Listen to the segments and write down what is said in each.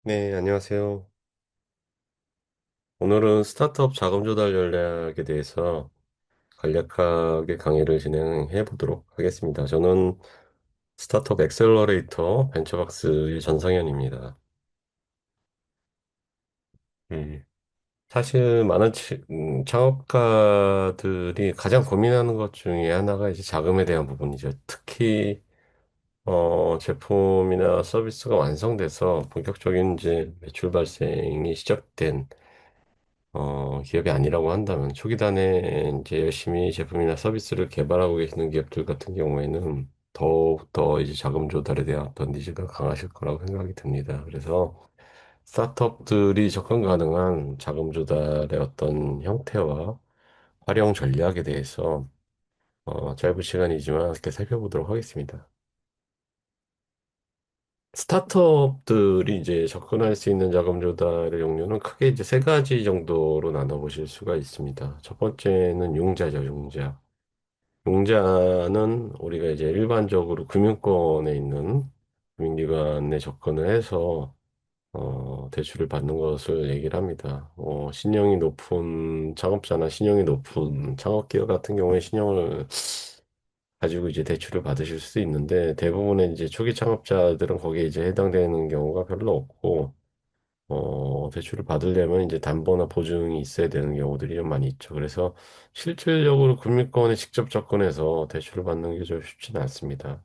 네, 안녕하세요. 오늘은 스타트업 자금 조달 전략에 대해서 간략하게 강의를 진행해 보도록 하겠습니다. 저는 스타트업 엑셀러레이터 벤처박스의 전성현입니다. 음, 사실 많은 창업가들이 가장 고민하는 것 중에 하나가 이제 자금에 대한 부분이죠. 특히 제품이나 서비스가 완성돼서 본격적인 이제 매출 발생이 시작된 기업이 아니라고 한다면 초기 단에 이제 열심히 제품이나 서비스를 개발하고 계시는 기업들 같은 경우에는 더욱더 이제 자금 조달에 대한 어떤 니즈가 강하실 거라고 생각이 듭니다. 그래서 스타트업들이 접근 가능한 자금 조달의 어떤 형태와 활용 전략에 대해서 짧은 시간이지만 이렇게 살펴보도록 하겠습니다. 스타트업들이 이제 접근할 수 있는 자금 조달의 종류는 크게 이제 세 가지 정도로 나눠보실 수가 있습니다. 첫 번째는 융자죠, 융자. 융자는 우리가 이제 일반적으로 금융권에 있는 금융기관에 접근을 해서 대출을 받는 것을 얘기를 합니다. 신용이 높은 창업자나 신용이 높은 창업기업 같은 경우에 신용을 가지고 이제 대출을 받으실 수 있는데 대부분의 이제 초기 창업자들은 거기에 이제 해당되는 경우가 별로 없고 대출을 받으려면 이제 담보나 보증이 있어야 되는 경우들이 좀 많이 있죠. 그래서 실질적으로 금융권에 직접 접근해서 대출을 받는 게 좀 쉽지는 않습니다.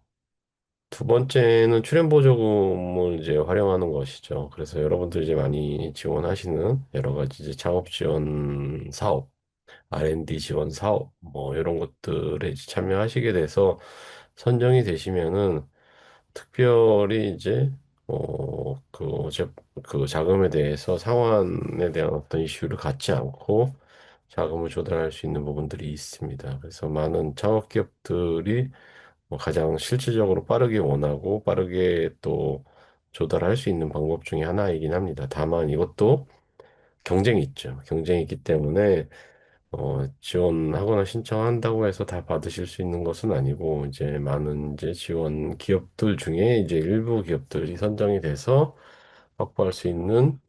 두 번째는 출연보조금을 이제 활용하는 것이죠. 그래서 여러분들 이제 많이 지원하시는 여러 가지 이제 창업 지원 사업, R&D 지원 사업, 뭐 이런 것들에 이제 참여하시게 돼서 선정이 되시면은 특별히 이제 그 자금에 대해서 상환에 대한 어떤 이슈를 갖지 않고 자금을 조달할 수 있는 부분들이 있습니다. 그래서 많은 창업기업들이 뭐 가장 실질적으로 빠르게 원하고 빠르게 또 조달할 수 있는 방법 중에 하나이긴 합니다. 다만 이것도 경쟁이 있죠. 경쟁이 있기 때문에 지원하거나 신청한다고 해서 다 받으실 수 있는 것은 아니고, 이제 많은 이제 지원 기업들 중에 이제 일부 기업들이 선정이 돼서 확보할 수 있는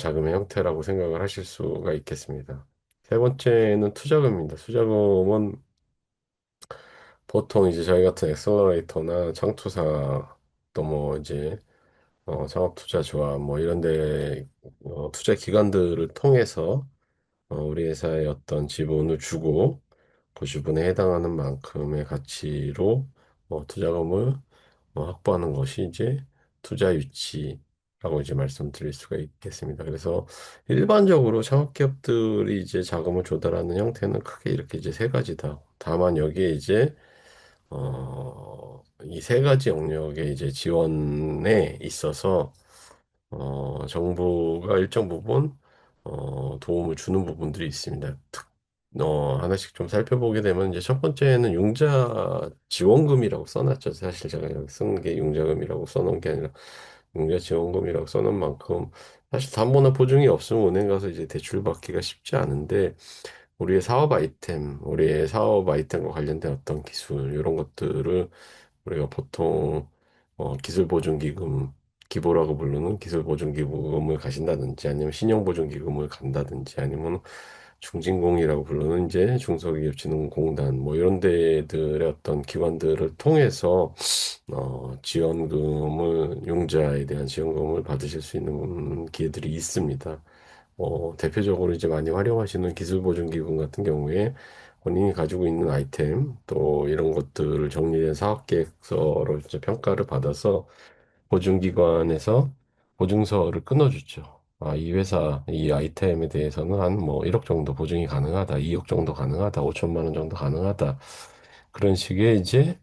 자금의 형태라고 생각을 하실 수가 있겠습니다. 세 번째는 투자금입니다. 투자금은 보통 이제 저희 같은 엑셀러레이터나 창투사 또 뭐 이제 창업투자조합 뭐 이런 데 투자 기관들을 통해서 우리 회사에 어떤 지분을 주고 그 지분에 해당하는 만큼의 가치로 투자금을 확보하는 것이 이제 투자 유치라고 이제 말씀드릴 수가 있겠습니다. 그래서 일반적으로 창업기업들이 이제 자금을 조달하는 형태는 크게 이렇게 이제 세 가지다. 다만 여기에 이제 이 세 가지 영역의 이제 지원에 있어서 정부가 일정 부분 도움을 주는 부분들이 있습니다. 하나씩 좀 살펴보게 되면 이제 첫 번째는 융자 지원금이라고 써놨죠. 사실 제가 여기 쓴 게 융자금이라고 써놓은 게 아니라 융자 지원금이라고 써놓은 만큼 사실 담보나 보증이 없으면 은행 가서 이제 대출 받기가 쉽지 않은데 우리의 사업 아이템과 관련된 어떤 기술 이런 것들을 우리가 보통 기술보증기금 기보라고 부르는 기술보증기금을 가신다든지 아니면 신용보증기금을 간다든지 아니면 중진공이라고 부르는 이제 중소기업진흥공단 뭐 이런 데들의 어떤 기관들을 통해서 지원금을 융자에 대한 지원금을 받으실 수 있는 기회들이 있습니다. 대표적으로 이제 많이 활용하시는 기술보증기금 같은 경우에 본인이 가지고 있는 아이템 또 이런 것들을 정리된 사업계획서로 이제 평가를 받아서 보증기관에서 보증서를 끊어주죠. 이 회사, 이 아이템에 대해서는 한 뭐 1억 정도 보증이 가능하다, 2억 정도 가능하다, 5천만 원 정도 가능하다. 그런 식의 이제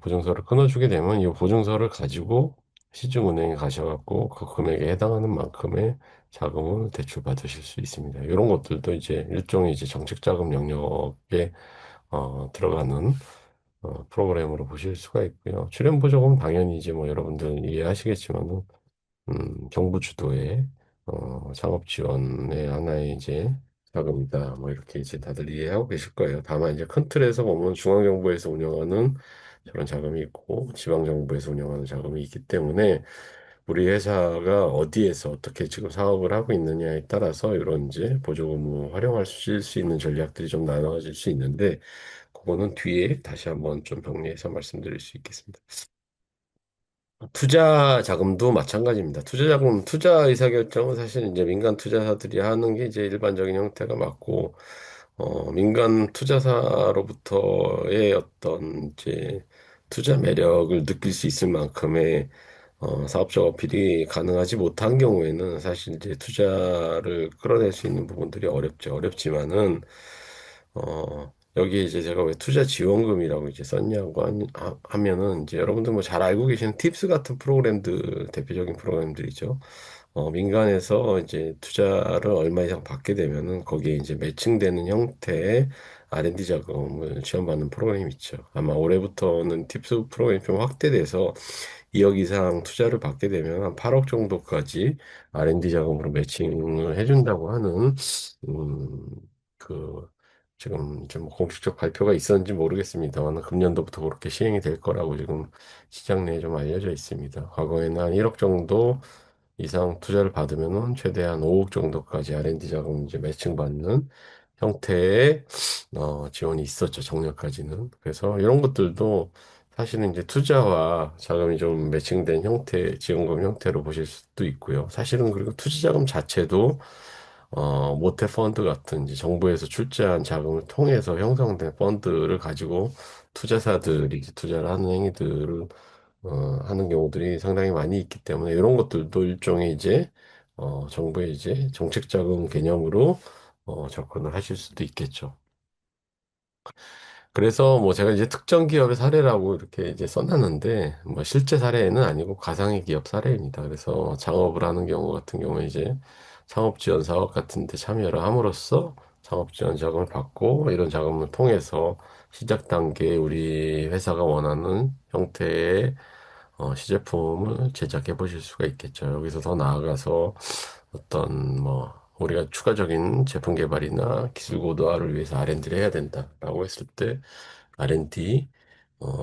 보증서를 끊어주게 되면 이 보증서를 가지고 시중은행에 가셔갖고 그 금액에 해당하는 만큼의 자금을 대출받으실 수 있습니다. 이런 것들도 이제 일종의 이제 정책자금 영역에 들어가는 프로그램으로 보실 수가 있고요. 출연보조금 당연히 이제 뭐 여러분들 이해하시겠지만은 정부 주도의 창업 지원의 하나의 이제 자금이다. 뭐 이렇게 이제 다들 이해하고 계실 거예요. 다만 이제 큰 틀에서 보면 중앙정부에서 운영하는 저런 자금이 있고 지방정부에서 운영하는 자금이 있기 때문에 우리 회사가 어디에서 어떻게 지금 사업을 하고 있느냐에 따라서 이런 이제 보조금을 활용할 수 있는 전략들이 좀 나눠질 수 있는데, 그거는 뒤에 다시 한번 좀 정리해서 말씀드릴 수 있겠습니다. 투자 자금도 마찬가지입니다. 투자 자금, 투자 의사결정은 사실 이제 민간 투자사들이 하는 게 이제 일반적인 형태가 맞고, 민간 투자사로부터의 어떤 이제 투자 매력을 느낄 수 있을 만큼의 사업적 어필이 가능하지 못한 경우에는 사실 이제 투자를 끌어낼 수 있는 부분들이 어렵죠. 어렵지만은 여기에 이제 제가 왜 투자 지원금이라고 이제 썼냐고 하면은 이제 여러분들 뭐 잘 알고 계시는 팁스 같은 프로그램들, 대표적인 프로그램들이죠. 민간에서 이제 투자를 얼마 이상 받게 되면은 거기에 이제 매칭되는 형태의 R&D 자금을 지원받는 프로그램이 있죠. 아마 올해부터는 팁스 프로그램이 좀 확대돼서 2억 이상 투자를 받게 되면 한 8억 정도까지 R&D 자금으로 매칭을 해준다고 하는 음, 그 지금 좀 공식적 발표가 있었는지 모르겠습니다만 금년도부터 그렇게 시행이 될 거라고 지금 시장 내에 좀 알려져 있습니다. 과거에는 한 1억 정도 이상 투자를 받으면은 최대한 5억 정도까지 R&D 자금 이제 매칭받는 형태의 지원이 있었죠. 작년까지는. 그래서 이런 것들도 사실은 이제 투자와 자금이 좀 매칭된 형태, 지원금 형태로 보실 수도 있고요. 사실은 그리고 투자 자금 자체도 모태 펀드 같은 이제 정부에서 출자한 자금을 통해서 형성된 펀드를 가지고 투자사들이 이제 투자를 하는 행위들을 하는 경우들이 상당히 많이 있기 때문에 이런 것들도 일종의 이제 정부의 이제 정책 자금 개념으로 접근을 하실 수도 있겠죠. 그래서 뭐 제가 이제 특정 기업의 사례라고 이렇게 이제 써놨는데 뭐 실제 사례는 아니고 가상의 기업 사례입니다. 그래서 창업을 하는 경우 같은 경우에 이제 창업 지원 사업 같은 데 참여를 함으로써 창업 지원 자금을 받고 이런 자금을 통해서 시작 단계에 우리 회사가 원하는 형태의 시제품을 제작해 보실 수가 있겠죠. 여기서 더 나아가서 어떤 뭐 우리가 추가적인 제품 개발이나 기술 고도화를 위해서 R&D를 해야 된다라고 했을 때 R&D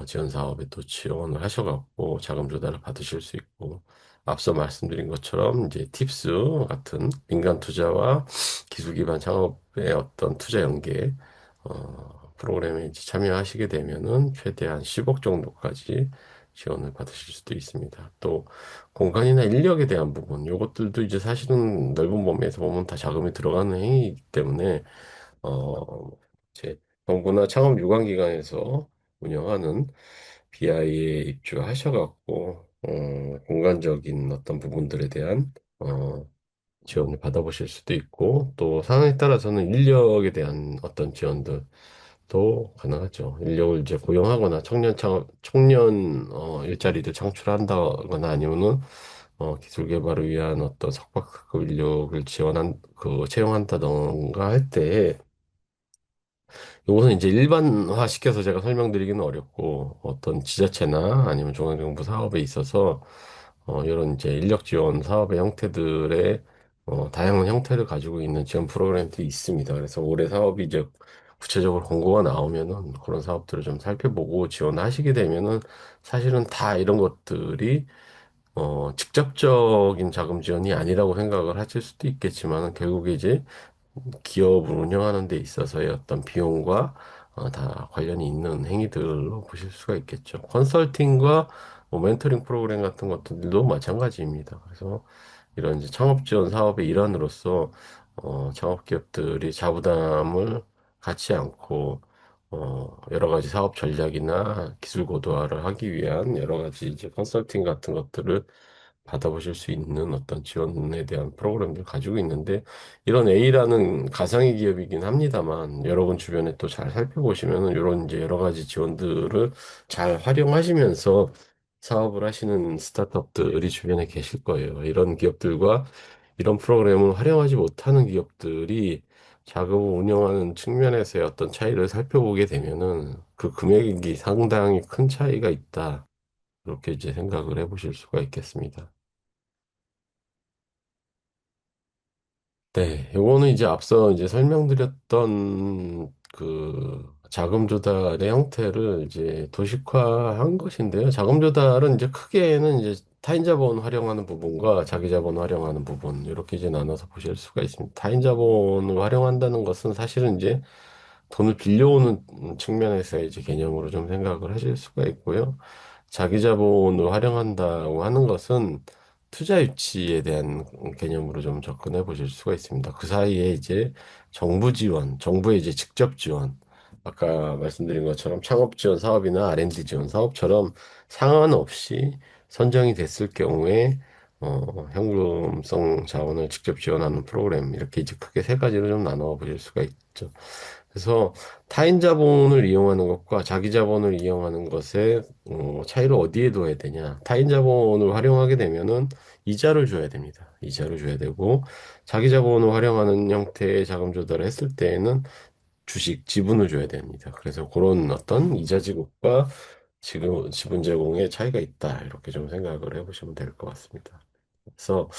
지원 사업에 또 지원을 하셔갖고 자금 조달을 받으실 수 있고 앞서 말씀드린 것처럼 이제 팁스 같은 민간 투자와 기술 기반 창업의 어떤 투자 연계 프로그램에 이제 참여하시게 되면은 최대한 10억 정도까지 지원을 받으실 수도 있습니다. 또 공간이나 인력에 대한 부분, 요것들도 이제 사실은 넓은 범위에서 보면 다 자금이 들어가는 행위이기 때문에 제 정부나 창업 유관기관에서 운영하는 BI에 입주하셔갖고 공간적인 어떤 부분들에 대한 지원을 받아보실 수도 있고 또 상황에 따라서는 인력에 대한 어떤 지원들도 가능하죠. 인력을 이제 고용하거나 청년 일자리를 창출한다거나 아니면은 기술 개발을 위한 어떤 석박사급 인력을 채용한다던가 할 때 이것은 이제 일반화 시켜서 제가 설명드리기는 어렵고 어떤 지자체나 아니면 중앙정부 사업에 있어서 이런 이제 인력 지원 사업의 형태들의 다양한 형태를 가지고 있는 지원 프로그램들이 있습니다. 그래서 올해 사업이 이제 구체적으로 공고가 나오면은 그런 사업들을 좀 살펴보고 지원하시게 되면은 사실은 다 이런 것들이 직접적인 자금 지원이 아니라고 생각을 하실 수도 있겠지만 결국에 이제 기업을 운영하는 데 있어서의 어떤 비용과 다 관련이 있는 행위들로 보실 수가 있겠죠. 컨설팅과 뭐 멘토링 프로그램 같은 것들도 마찬가지입니다. 그래서 이런 이제 창업 지원 사업의 일환으로서 창업 기업들이 자부담을 갖지 않고 여러 가지 사업 전략이나 기술 고도화를 하기 위한 여러 가지 이제 컨설팅 같은 것들을 받아보실 수 있는 어떤 지원에 대한 프로그램들 가지고 있는데 이런 A라는 가상의 기업이긴 합니다만 여러분 주변에 또 잘 살펴보시면은 이런 이제 여러 가지 지원들을 잘 활용하시면서 사업을 하시는 스타트업들이 주변에 계실 거예요. 이런 기업들과 이런 프로그램을 활용하지 못하는 기업들이 자금을 운영하는 측면에서의 어떤 차이를 살펴보게 되면은 그 금액이 상당히 큰 차이가 있다. 그렇게 이제 생각을 해보실 수가 있겠습니다. 네, 요거는 이제 앞서 이제 설명드렸던 그 자금 조달의 형태를 이제 도식화한 것인데요. 자금 조달은 이제 크게는 이제 타인 자본 활용하는 부분과 자기 자본 활용하는 부분 이렇게 이제 나눠서 보실 수가 있습니다. 타인 자본을 활용한다는 것은 사실은 이제 돈을 빌려오는 측면에서 이제 개념으로 좀 생각을 하실 수가 있고요. 자기 자본을 활용한다고 하는 것은 투자 유치에 대한 개념으로 좀 접근해 보실 수가 있습니다. 그 사이에 이제 정부 지원, 정부의 이제 직접 지원, 아까 말씀드린 것처럼 창업 지원 사업이나 R&D 지원 사업처럼 상관없이 선정이 됐을 경우에 현금성 자원을 직접 지원하는 프로그램 이렇게 이제 크게 세 가지로 좀 나눠 보실 수가 있죠. 그래서 타인 자본을 이용하는 것과 자기 자본을 이용하는 것의 차이를 어디에 둬야 되냐? 타인 자본을 활용하게 되면은 이자를 줘야 됩니다. 이자를 줘야 되고 자기 자본을 활용하는 형태의 자금 조달을 했을 때에는 주식 지분을 줘야 됩니다. 그래서 그런 어떤 이자 지급과 지금 지분 제공의 차이가 있다. 이렇게 좀 생각을 해보시면 될 것 같습니다. 그래서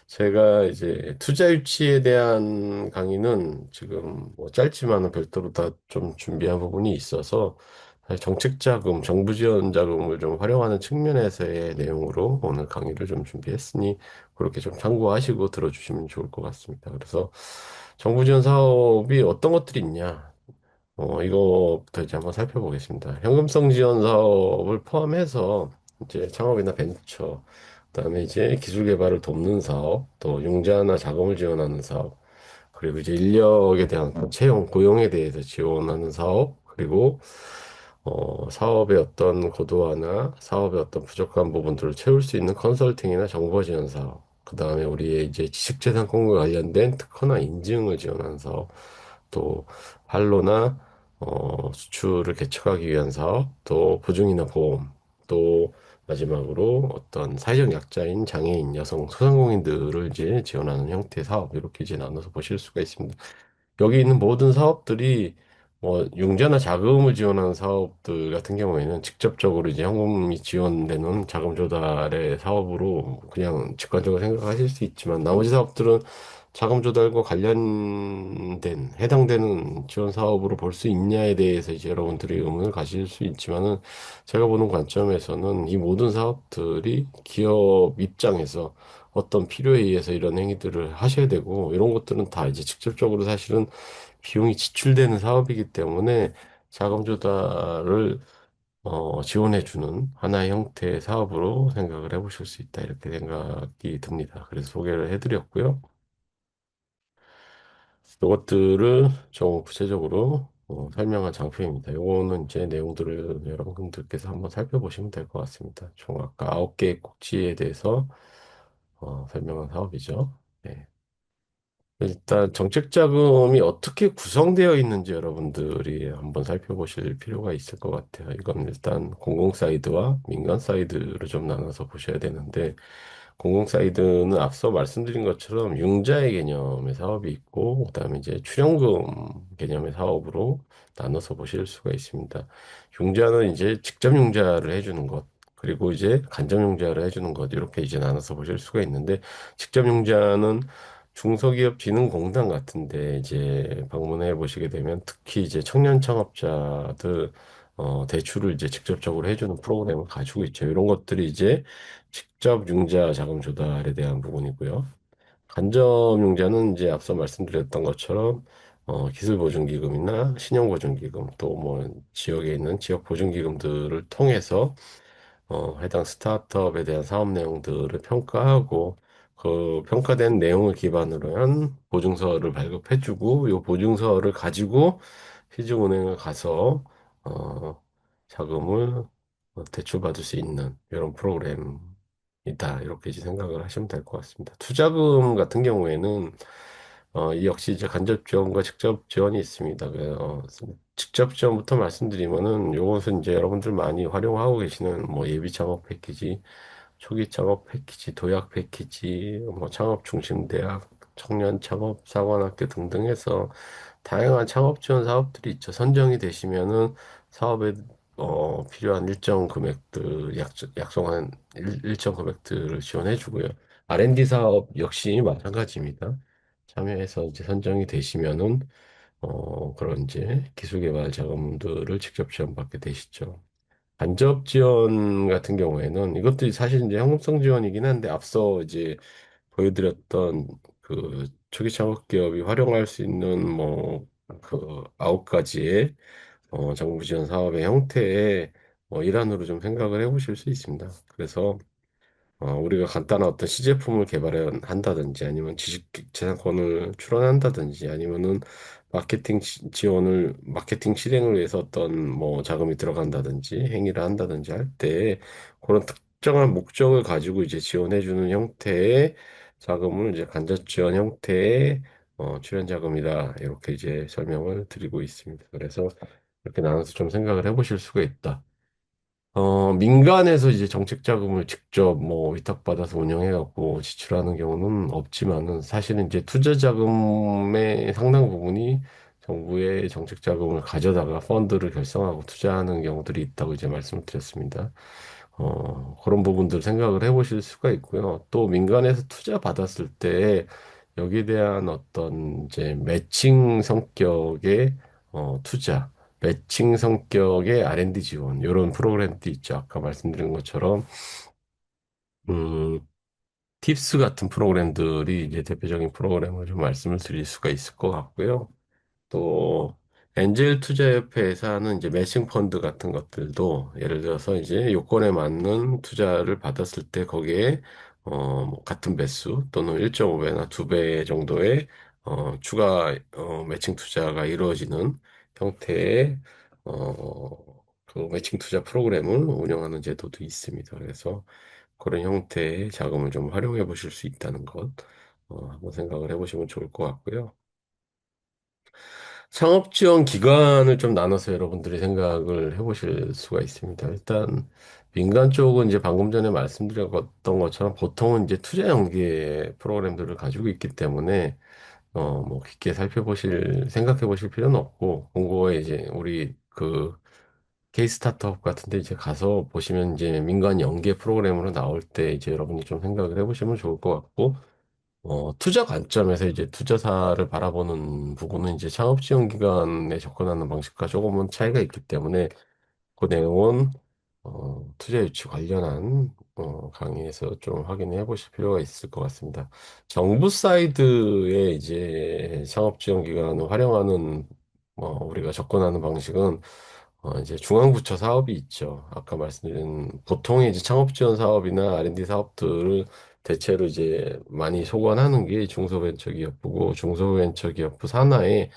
제가 이제 투자 유치에 대한 강의는 지금 뭐 짧지만은 별도로 다 좀 준비한 부분이 있어서 사실 정책 자금, 정부 지원 자금을 좀 활용하는 측면에서의 내용으로 오늘 강의를 좀 준비했으니 그렇게 좀 참고하시고 들어주시면 좋을 것 같습니다. 그래서 정부 지원 사업이 어떤 것들이 있냐? 이거부터 이제 한번 살펴보겠습니다. 현금성 지원 사업을 포함해서 이제 창업이나 벤처, 그다음에 이제 기술 개발을 돕는 사업, 또 융자나 자금을 지원하는 사업, 그리고 이제 인력에 대한 채용, 고용에 대해서 지원하는 사업, 그리고 사업의 어떤 고도화나 사업의 어떤 부족한 부분들을 채울 수 있는 컨설팅이나 정보 지원 사업, 그다음에 우리의 이제 지식재산권과 관련된 특허나 인증을 지원하는 사업, 또 판로나 수출을 개척하기 위한 사업, 또 보증이나 보험, 또 마지막으로 어떤 사회적 약자인 장애인, 여성, 소상공인들을 이제 지원하는 형태의 사업 이렇게 이제 나눠서 보실 수가 있습니다. 여기 있는 모든 사업들이 뭐 융자나 자금을 지원하는 사업들 같은 경우에는 직접적으로 이제 현금이 지원되는 자금 조달의 사업으로 그냥 직관적으로 생각하실 수 있지만 나머지 사업들은 자금 조달과 관련된 해당되는 지원 사업으로 볼 수 있냐에 대해서 이제 여러분들이 의문을 가질 수 있지만은 제가 보는 관점에서는 이 모든 사업들이 기업 입장에서 어떤 필요에 의해서 이런 행위들을 하셔야 되고 이런 것들은 다 이제 직접적으로 사실은 비용이 지출되는 사업이기 때문에 자금 조달을 지원해주는 하나의 형태의 사업으로 생각을 해보실 수 있다 이렇게 생각이 듭니다. 그래서 소개를 해드렸고요. 이것들을 좀 구체적으로 설명한 장표입니다. 요거는 이제 내용들을 여러분들께서 한번 살펴보시면 될 것 같습니다. 총 아까 9개의 꼭지에 대해서 설명한 사업이죠. 네. 일단 정책 자금이 어떻게 구성되어 있는지 여러분들이 한번 살펴보실 필요가 있을 것 같아요. 이건 일단 공공 사이드와 민간 사이드로 좀 나눠서 보셔야 되는데 공공 사이드는 앞서 말씀드린 것처럼 융자의 개념의 사업이 있고 그다음에 이제 출연금 개념의 사업으로 나눠서 보실 수가 있습니다. 융자는 이제 직접 융자를 해주는 것 그리고 이제 간접 융자를 해주는 것 이렇게 이제 나눠서 보실 수가 있는데 직접 융자는 중소기업진흥공단 같은데 이제 방문해 보시게 되면 특히 이제 청년 창업자들 대출을 이제 직접적으로 해주는 프로그램을 가지고 있죠. 이런 것들이 이제 직접 융자 자금 조달에 대한 부분이고요. 간접 융자는 이제 앞서 말씀드렸던 것처럼 기술보증기금이나 신용보증기금 또 뭐 지역에 있는 지역보증기금들을 통해서 해당 스타트업에 대한 사업 내용들을 평가하고 그 평가된 내용을 기반으로 한 보증서를 발급해주고 이 보증서를 가지고 시중은행을 가서 어, 자금을 대출받을 수 있는 이런 프로그램이다 이렇게 이제 생각을 하시면 될 것 같습니다. 투자금 같은 경우에는 이 역시 이제 간접 지원과 직접 지원이 있습니다. 직접 지원부터 말씀드리면은 요것은 이제 여러분들 많이 활용하고 계시는 뭐 예비 창업 패키지, 초기 창업 패키지, 도약 패키지, 뭐 창업 중심 대학, 청년 창업 사관학교 등등 해서 다양한 창업 지원 사업들이 있죠. 선정이 되시면은 사업에 필요한 일정 금액들 약속한 일정 금액들을 지원해 주고요. R&D 사업 역시 마찬가지입니다. 참여해서 이제 선정이 되시면은 그런 이제 기술 개발 자금들을 직접 지원받게 되시죠. 간접 지원 같은 경우에는 이것도 사실 이제 형평성 지원이긴 한데 앞서 이제 보여드렸던 그 초기 창업 기업이 활용할 수 있는 뭐 그 9가지의 정부 지원 사업의 형태의 일환으로 좀 생각을 해보실 수 있습니다. 그래서 우리가 간단한 어떤 시제품을 개발한다든지 아니면 지식재산권을 출원한다든지 아니면은 마케팅 실행을 위해서 어떤 뭐 자금이 들어간다든지 행위를 한다든지 할 때 그런 특정한 목적을 가지고 이제 지원해주는 형태의 자금을 이제 간접 지원 형태의 출연 자금이다. 이렇게 이제 설명을 드리고 있습니다. 그래서 이렇게 나눠서 좀 생각을 해보실 수가 있다. 민간에서 이제 정책 자금을 직접 뭐 위탁받아서 운영해갖고 지출하는 경우는 없지만은 사실은 이제 투자 자금의 상당 부분이 정부의 정책 자금을 가져다가 펀드를 결성하고 투자하는 경우들이 있다고 이제 말씀을 드렸습니다. 그런 부분들 생각을 해보실 수가 있고요. 또 민간에서 투자 받았을 때 여기에 대한 어떤 이제 매칭 성격의 투자 매칭 성격의 R&D 지원 이런 프로그램도 있죠. 아까 말씀드린 것처럼 음, 팁스 같은 프로그램들이 이제 대표적인 프로그램을 좀 말씀을 드릴 수가 있을 것 같고요. 또 엔젤 투자협회에서 하는 이제 매칭 펀드 같은 것들도 예를 들어서 이제 요건에 맞는 투자를 받았을 때 거기에 뭐 같은 배수 또는 1.5배나 2배 정도의 추가 매칭 투자가 이루어지는 형태의 그 매칭 투자 프로그램을 운영하는 제도도 있습니다. 그래서 그런 형태의 자금을 좀 활용해 보실 수 있다는 것 한번 생각을 해보시면 좋을 것 같고요. 창업 지원 기관을 좀 나눠서 여러분들이 생각을 해보실 수가 있습니다. 일단 민간 쪽은 이제 방금 전에 말씀드렸던 것처럼 보통은 이제 투자 연계 프로그램들을 가지고 있기 때문에 뭐 깊게 생각해 보실 필요는 없고 공고에 이제 우리 그 케이스 스타트업 같은데 이제 가서 보시면 이제 민간 연계 프로그램으로 나올 때 이제 여러분이 좀 생각을 해보시면 좋을 것 같고 투자 관점에서 이제 투자사를 바라보는 부분은 이제 창업지원기관에 접근하는 방식과 조금은 차이가 있기 때문에 그 내용은 투자 유치 관련한 강의에서 좀 확인해 보실 필요가 있을 것 같습니다. 정부 사이드에 이제 창업지원기관을 활용하는 우리가 접근하는 방식은 이제 중앙부처 사업이 있죠. 아까 말씀드린 보통의 이제 창업지원 사업이나 R&D 사업들을 대체로 이제 많이 소관하는 게 중소벤처기업부고 중소벤처기업부 산하에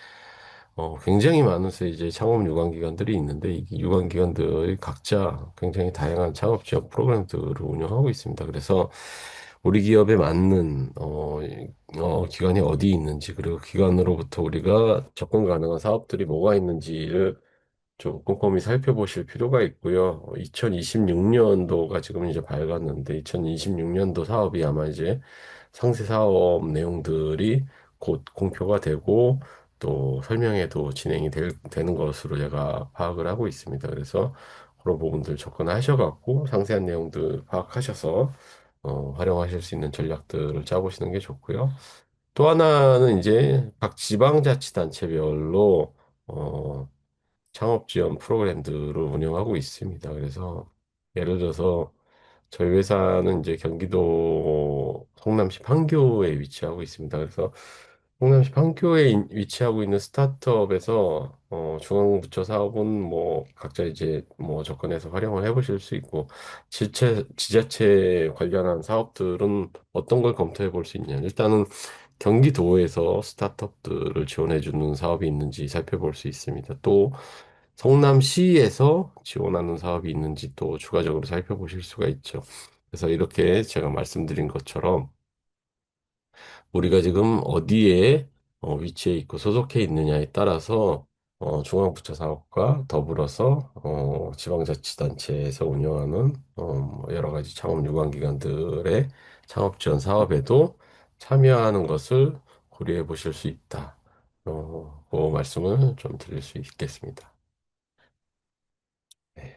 굉장히 많은 이제 창업 유관기관들이 있는데 이 유관기관들이 각자 굉장히 다양한 창업 지원 프로그램들을 운영하고 있습니다. 그래서 우리 기업에 맞는 기관이 어디 있는지 그리고 기관으로부터 우리가 접근 가능한 사업들이 뭐가 있는지를 좀 꼼꼼히 살펴보실 필요가 있고요. 2026년도가 지금 이제 밝았는데 2026년도 사업이 아마 이제 상세 사업 내용들이 곧 공표가 되고 또 설명회도 되는 것으로 제가 파악을 하고 있습니다. 그래서 그런 부분들 접근하셔갖고 상세한 내용들 파악하셔서 활용하실 수 있는 전략들을 짜보시는 게 좋고요. 또 하나는 이제 각 지방자치단체별로 어, 창업 지원 프로그램들을 운영하고 있습니다. 그래서 예를 들어서 저희 회사는 이제 경기도 성남시 판교에 위치하고 있습니다. 그래서 성남시 판교에 위치하고 있는 스타트업에서 중앙부처 사업은 뭐 각자 이제 뭐 접근해서 활용을 해보실 수 있고 지자체 관련한 사업들은 어떤 걸 검토해 볼 수 있냐. 일단은 경기도에서 스타트업들을 지원해 주는 사업이 있는지 살펴볼 수 있습니다. 또 성남시에서 지원하는 사업이 있는지 또 추가적으로 살펴보실 수가 있죠. 그래서 이렇게 제가 말씀드린 것처럼 우리가 지금 어디에 위치해 있고 소속해 있느냐에 따라서 중앙부처 사업과 더불어서 지방자치단체에서 운영하는 뭐 여러 가지 창업 유관기관들의 창업 지원 사업에도 참여하는 것을 고려해 보실 수 있다. 그 말씀을 좀 드릴 수 있겠습니다. 네.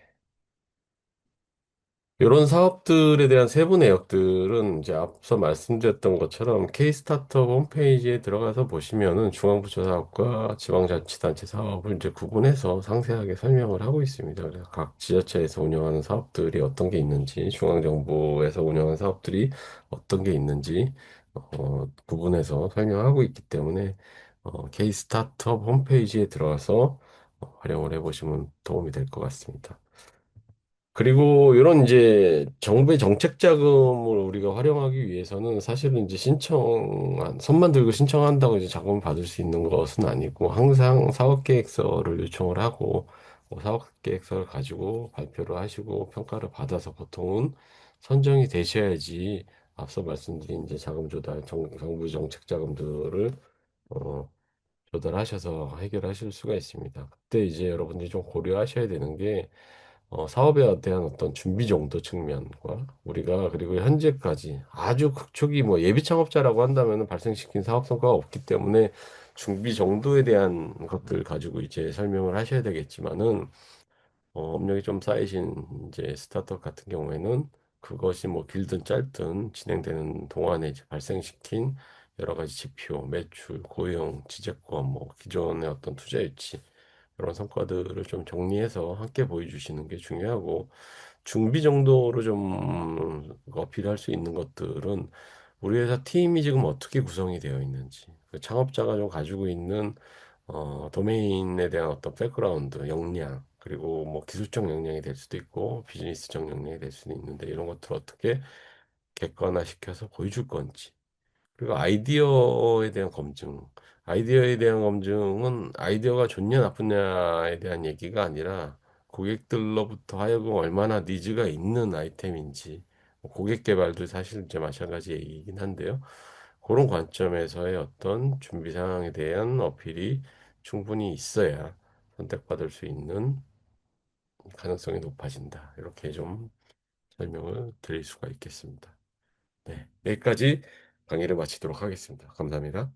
이런 사업들에 대한 세부 내역들은 이제 앞서 말씀드렸던 것처럼 K-스타트업 홈페이지에 들어가서 보시면은 중앙부처 사업과 지방자치단체 사업을 이제 구분해서 상세하게 설명을 하고 있습니다. 그래서 각 지자체에서 운영하는 사업들이 어떤 게 있는지, 중앙정부에서 운영하는 사업들이 어떤 게 있는지 구분해서 설명하고 있기 때문에 K-스타트업 홈페이지에 들어가서 활용을 해보시면 도움이 될 것 같습니다. 그리고 이런 이제 정부의 정책 자금을 우리가 활용하기 위해서는 사실은 이제 손만 들고 신청한다고 이제 자금을 받을 수 있는 것은 아니고 항상 사업계획서를 요청을 하고 사업계획서를 가지고 발표를 하시고 평가를 받아서 보통은 선정이 되셔야지 앞서 말씀드린 이제 자금 조달, 정부 정책 자금들을 어, 조달하셔서 해결하실 수가 있습니다. 그때 이제 여러분들이 좀 고려하셔야 되는 게 사업에 대한 어떤 준비 정도 측면과 우리가 그리고 현재까지 아주 극초기 뭐 예비 창업자라고 한다면 발생시킨 사업 성과가 없기 때문에 준비 정도에 대한 것들 가지고 이제 설명을 하셔야 되겠지만은 업력이 좀 쌓이신 이제 스타트업 같은 경우에는 그것이 뭐 길든 짧든 진행되는 동안에 이제 발생시킨 여러 가지 지표, 매출, 고용, 지재권, 뭐 기존의 어떤 투자 유치 이런 성과들을 좀 정리해서 함께 보여주시는 게 중요하고 중비 정도로 좀 어필할 수 있는 것들은 우리 회사 팀이 지금 어떻게 구성이 되어 있는지 그 창업자가 좀 가지고 있는 도메인에 대한 어떤 백그라운드, 역량, 그리고 뭐 기술적 역량이 될 수도 있고 비즈니스적 역량이 될 수도 있는데 이런 것들을 어떻게 객관화시켜서 보여줄 건지. 그리고 아이디어에 대한 검증. 아이디어에 대한 검증은 아이디어가 좋냐 나쁘냐에 대한 얘기가 아니라 고객들로부터 하여금 얼마나 니즈가 있는 아이템인지 고객 개발도 사실 이제 마찬가지 얘기이긴 한데요. 그런 관점에서의 어떤 준비 사항에 대한 어필이 충분히 있어야 선택받을 수 있는 가능성이 높아진다. 이렇게 좀 설명을 드릴 수가 있겠습니다. 네, 여기까지 강의를 마치도록 하겠습니다. 감사합니다.